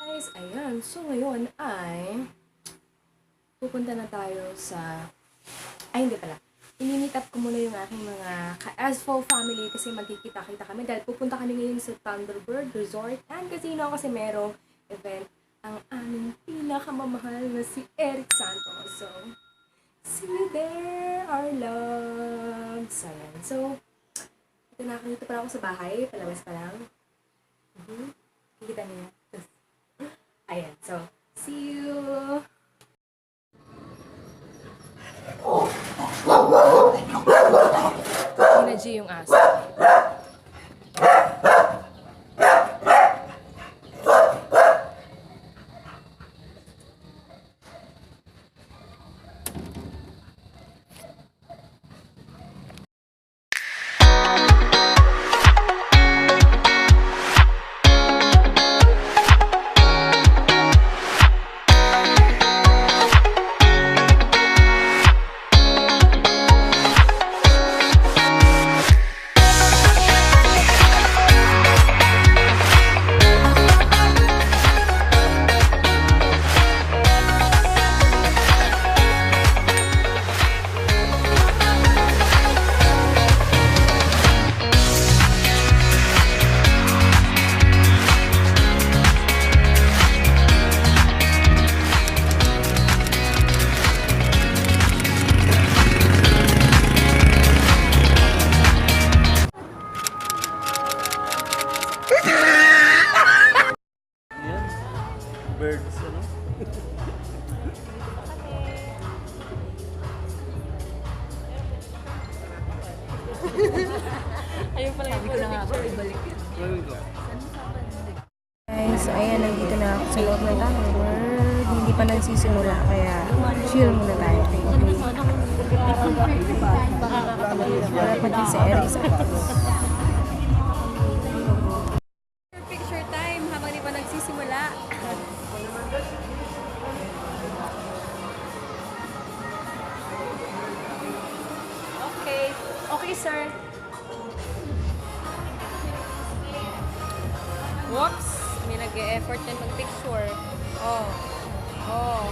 Guys, ayan. So, ngayon ay pupunta na tayo sa... Ay, hindi pala. I-meet up ko muna yung aking mga ka-ESFO family kasi magkikita-kita kami dahil pupunta kami ngayon sa Thunderbird Resort and Casino kasi merong event ang aming pinakamamahal na si Erik Santos. So, see you there, our loves! Ayan. So, ito pala ako sa bahay. Palabas pa lang. Kikita niyo. Ayan. So, see you! Gina-G yung aso. Birds, ano? Ayun pala yung ibalik yun. Gawin ko. Guys, ayan, nandito na ako sa loob ng Thunderbird. Hindi pa nagsisimula, kaya chill muna tayo. Wala pa din sa Eris. Picture time habang di pa nagsisimula. Okay. Okay, sir. Whoops! May nag-e-effort na mag-picture. Oh. Oh.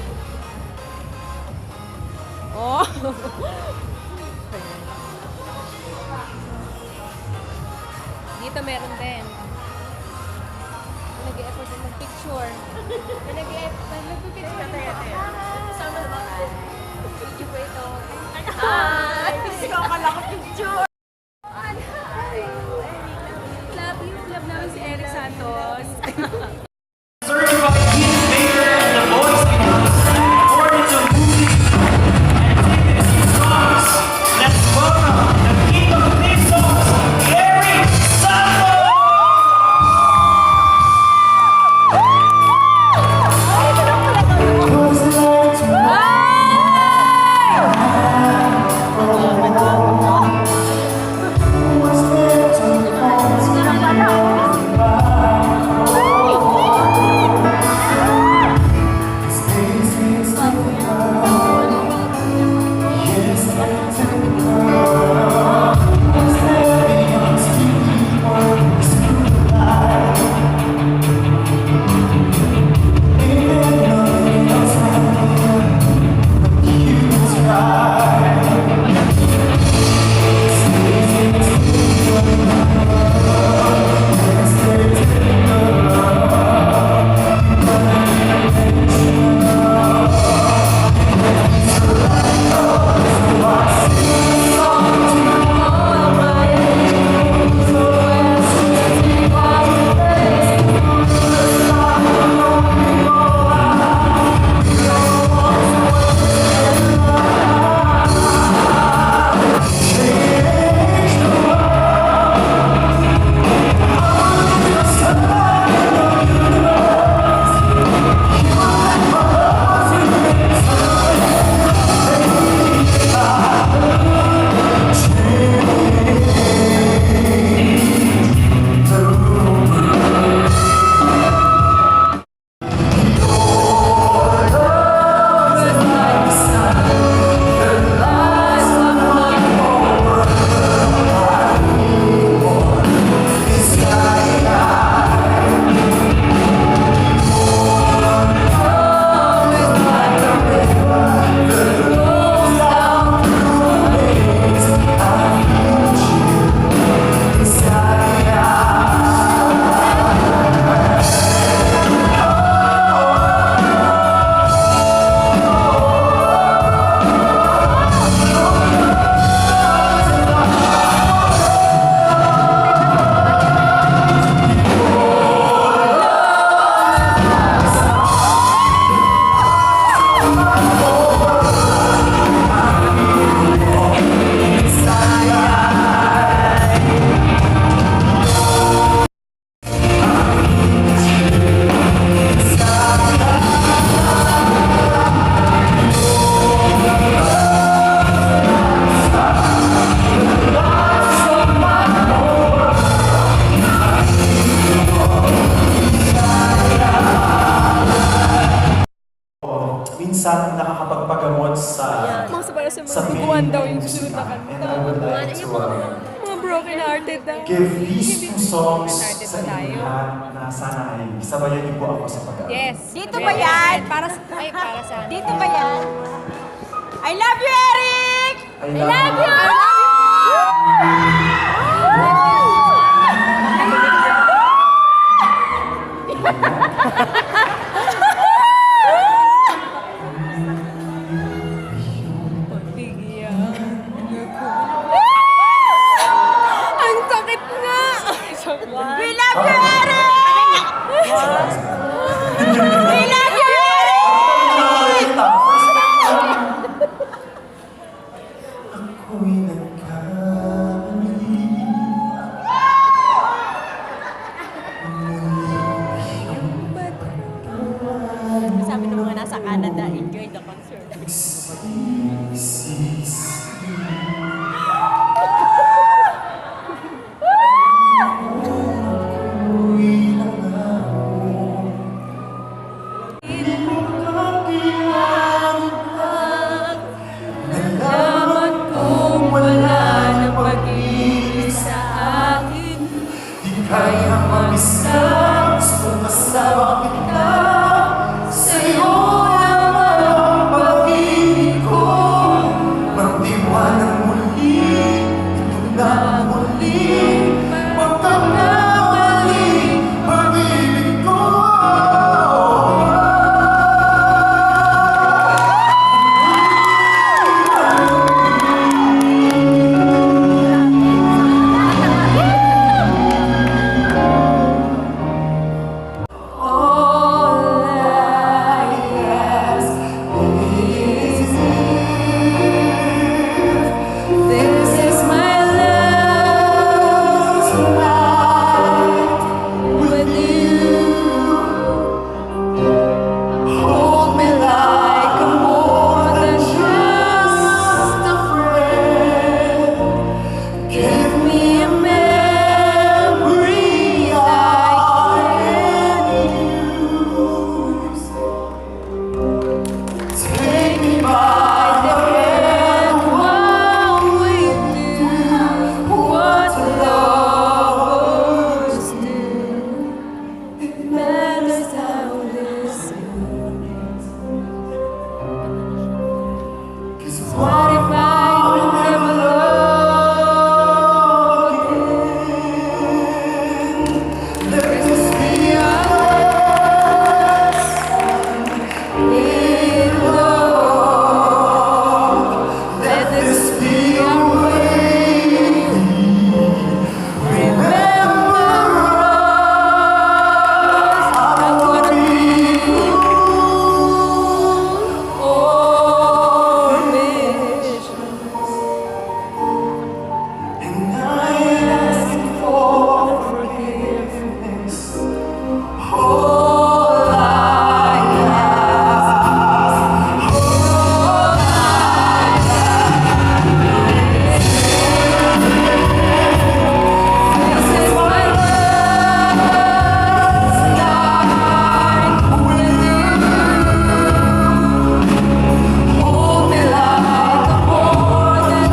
Oh. Dito meron din. May nag-e-effort na mag-picture. May nag-e-effort na mag-picture. Sama naman. Video po ito. Hi! Gusto ko akala ko picture. Love namin si Erik Santos. Certified Kingmaker and the voice according to movie and TV songs. Let's welcome the king of these songs, Erik Santos! minsan nakakapagpagamot sa Tuguan daw yung susunod na musika. And kanta. I would like to Mga broken-hearted na. give these two songs Broken-hearted sa na tayo. inyo lahat na sana ay sabayan niyo po ako sa pag-aaral. Yes. Dito ba yan? Para sa... Ay, para sa... Dito ba yan? I love you, Eric! I love you! Ang sakit nga! We love you, Eric! We love you, Eric! Ako'y nagkamali. Sabi ng mga nasa Canada, enjoy the concert. Nalaman kong wala nang pag-ibig sa akin. Di kaya mabisag, gusto kasama kita. Sa'yo naman ang pag-ibig ko. Magdiwanang muli, ito na ang muli. Magkakamali, pag-ibig ko. All I ask is this is my love tonight with you. Hold me like I'm more than just a friend. Give me a memory I can use. Take me by the hand while we do what lovers do. It matters how this ends. 'Cause what if I never love again? Let this be us in love. Let this be our way. Remember us. I'm gonna be or missions. And I ask for forgiveness. All I ask, this is my last night with you. Hold me like a more than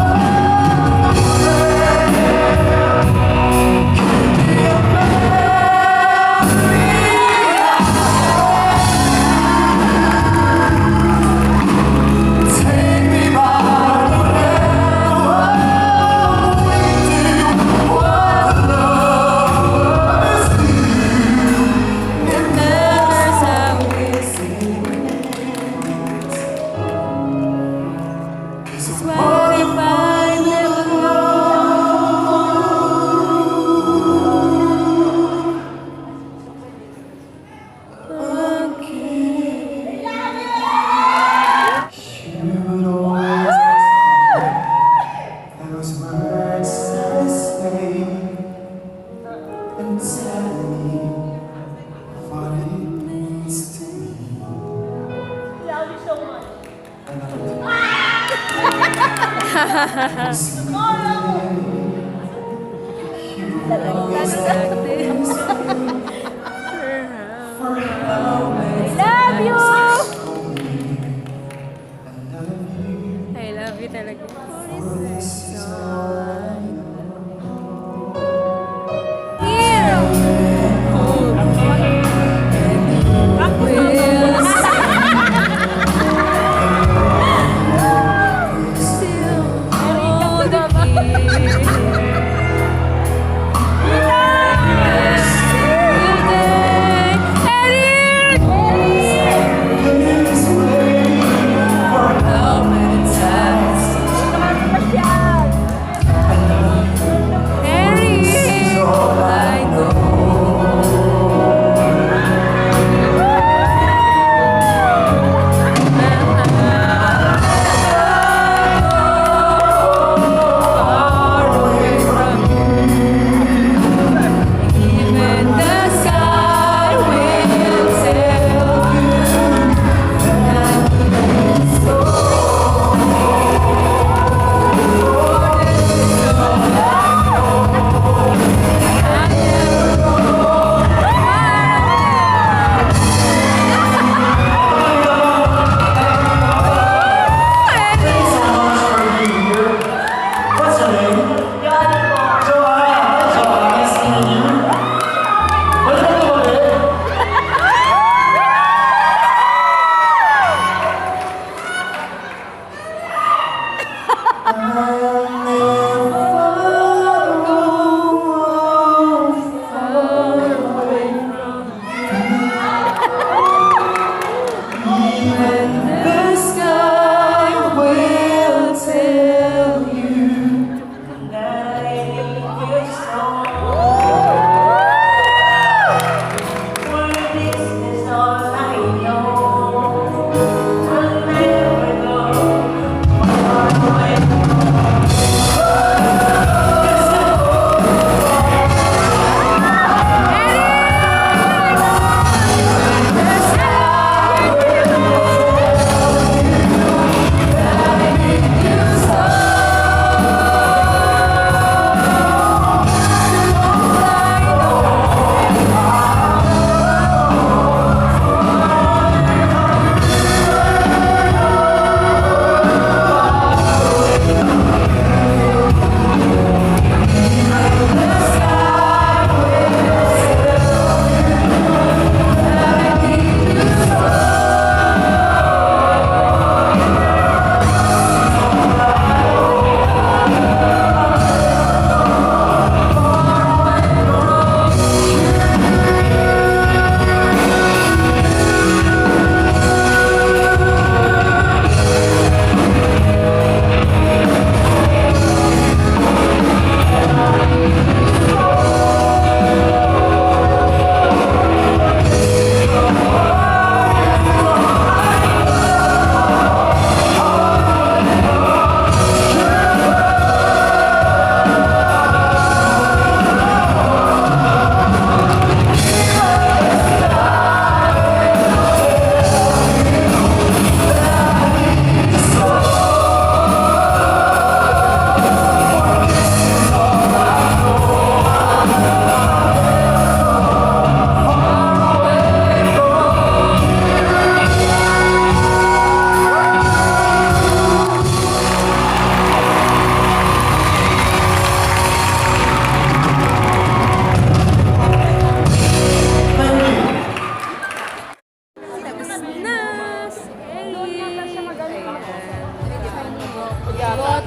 take me by the hand we do what lovers do. It matters how we see. 'Cause what if I never love again? You'd always those words I say and tell me what it means to me. Love you! talaga.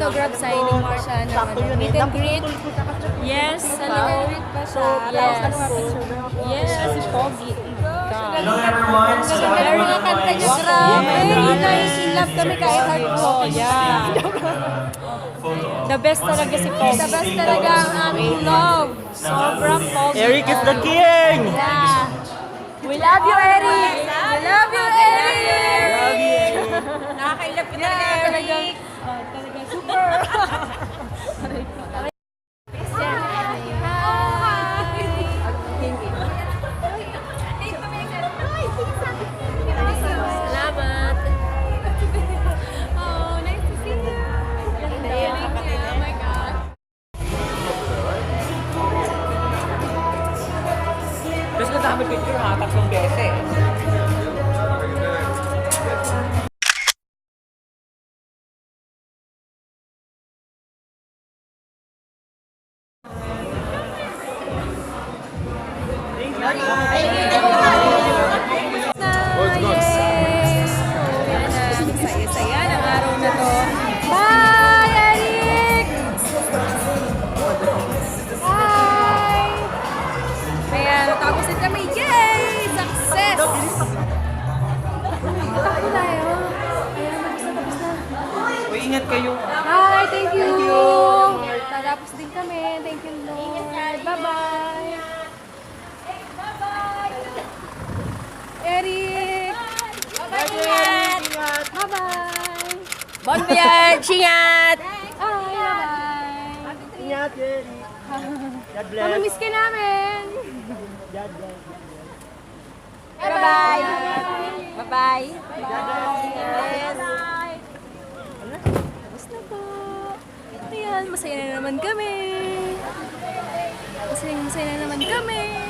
Autograph signing pa siya ng meet and greet. Yes, celebrate pa siya. Yes. Yes, si Pogi. Hello everyone! Pero yung kanta niya, grabe. Naiinlove kami kahit ko. Yeah. The best talaga si Pogi. The best talaga ang aming love. Sobrang Pogi. Eric is the king! Yeah. We love you, Eric! We love you, Eric! Nakakailap ko Yeah, talagang super. Salamat. Oh, nice to see you. Oh my God. Tapos natamit picture ha, 3 beses. Bon voyage! Ingat! Ingat, Jerry. God bless. Mamamiss ka namin! God bless. Bye-bye! Bye-bye! Yes! Tapos na po. Ayan, masaya na naman kami. Masaya na naman kami.